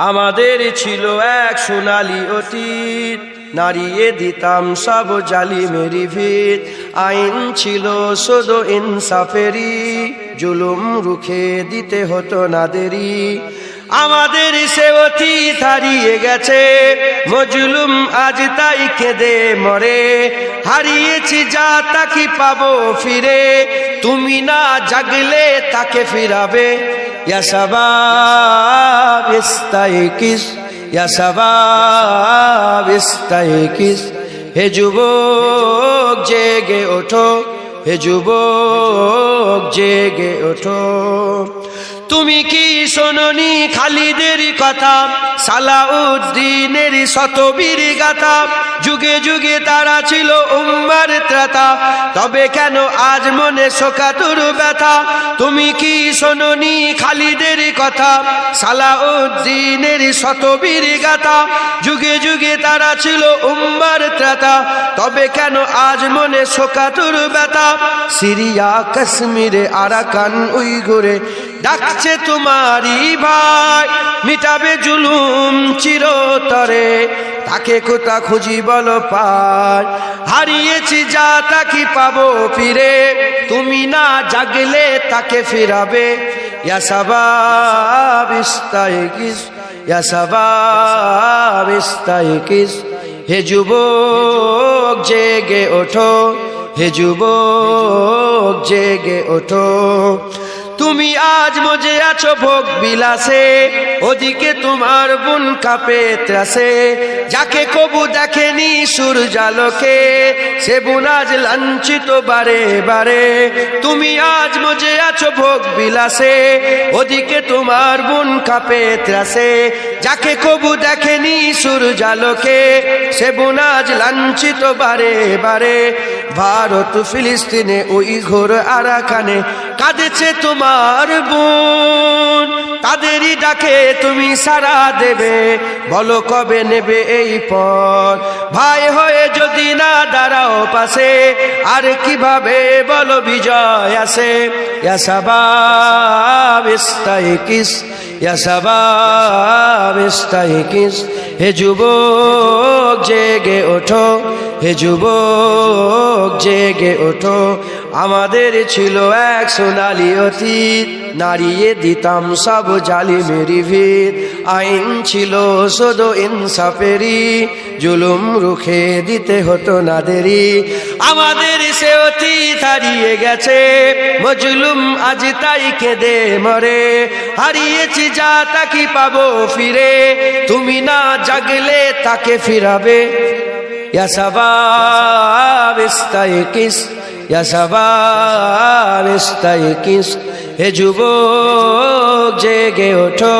আমাদের ছিল এক সোনালী অতীত, নাড়িয়ে দিতাম সব জালিমেরি ভিত। আইন ছিল শুধু ইনসাফেরি, জুলুম রুখে দিতে হতো না দেরি। আমাদের সে অতীত হারিয়ে গেছে, মজলুম আজ তাই কেঁদে মরে। হারিয়েছি যা তাকে পাবো ফিরে, তুমি না জাগলে তাকে ফিরাবে। ইয়া শাবাব ইস্তাইকিস, ইয়া শাবাব ইস্তাইকিস। হে যুবক জেগে ওঠো, হে যুবক জেগে ওঠো। তুমি কি শোনোনি খালিদের কথা, সালাউদ্দিনের শতবীর গাথা? যুগে যুগে তারা ছিল উম্মার ত্রাতা, তবে কেন আজ মনে শোকাতুর ব্যথা? তুমি কি শোনোনি খালিদের কথা, সালাউদ্দিনের শতবীর গাথা? যুগে যুগে তারা ছিল উম্মার ত্রাতা, তবে কেন আজ মনে শোকাতুর ব্যথা? সিরিয়া কাশ্মীরে আরাকান উইঘুরে ডাকছে তোমারই ভাই, মিটাবে জুলুম চিরতরে, তাকে কোথা খুঁজি বলো পার। হারিয়েছি যা তাকে পাবো ফিরে, তুমি না জাগলে তাকে ফিরাবে। ইয়া শাবাব ইস্তাইকিস, ইয়া শাবাব ইস্তাইকিস। হে যুবক জেগে ওঠো, হে যুবক জেগে ওঠো। তুমি আজ মজে আছো ভোগ বিলাসে, ওদিকে তোমার বোন কাঁপে ত্রাসে। যাকে কবু দেখেনি সূর্যালোকে, সে বোন আজ লাঞ্ছিত বারে বারে। তুমি আজ মজে আছো ভোগ বিলাসে, ওদিকে তোমার বোন কাঁপে ত্রাসে। যাকে কবু দেখেনি সূর্যালোকে, সে বোন আজ লাঞ্ছিত বারে বারে। ভারত ফিলিস্তিনে উইঘুর আরাকানে কাঁদেছে তোমার বোন, তাদেরই ডাকে তুমি সাড়া দেবে। বলো কবে নেবে এই পথ? ভাই হয়ে যদি না দাঁড়াও পাশে, আর কিভাবে বলো বিজয় আসে? ইয়া শাবাব ইস্তাইকিস, ইয়া শাবাব ইস্তাইকিস। হে যুবক জেগে ওঠো, হে যুবক জেগে ওঠো। আমাদের ছিল এক সোনালী অতীত, নাড়িয়ে দিতাম সব জালিমেরি ভিত। আইন ছিল শুধু ইনসাফেরি, জুলুম রুখে দিতে হতো না দেরি। আমাদের সে অতীত হারিয়ে গেছে, মজলুম আজ তাই কেঁদে মরে। হারিয়েছি যা তাকে পাবো ফিরে, তুমি না জাগলে তাকে ফিরাবে। ইয়া শাবাব ইস্তাইকিস, ইয়া শাবাব ইস্তাইকিস। হে যুবক জেগে ওঠো।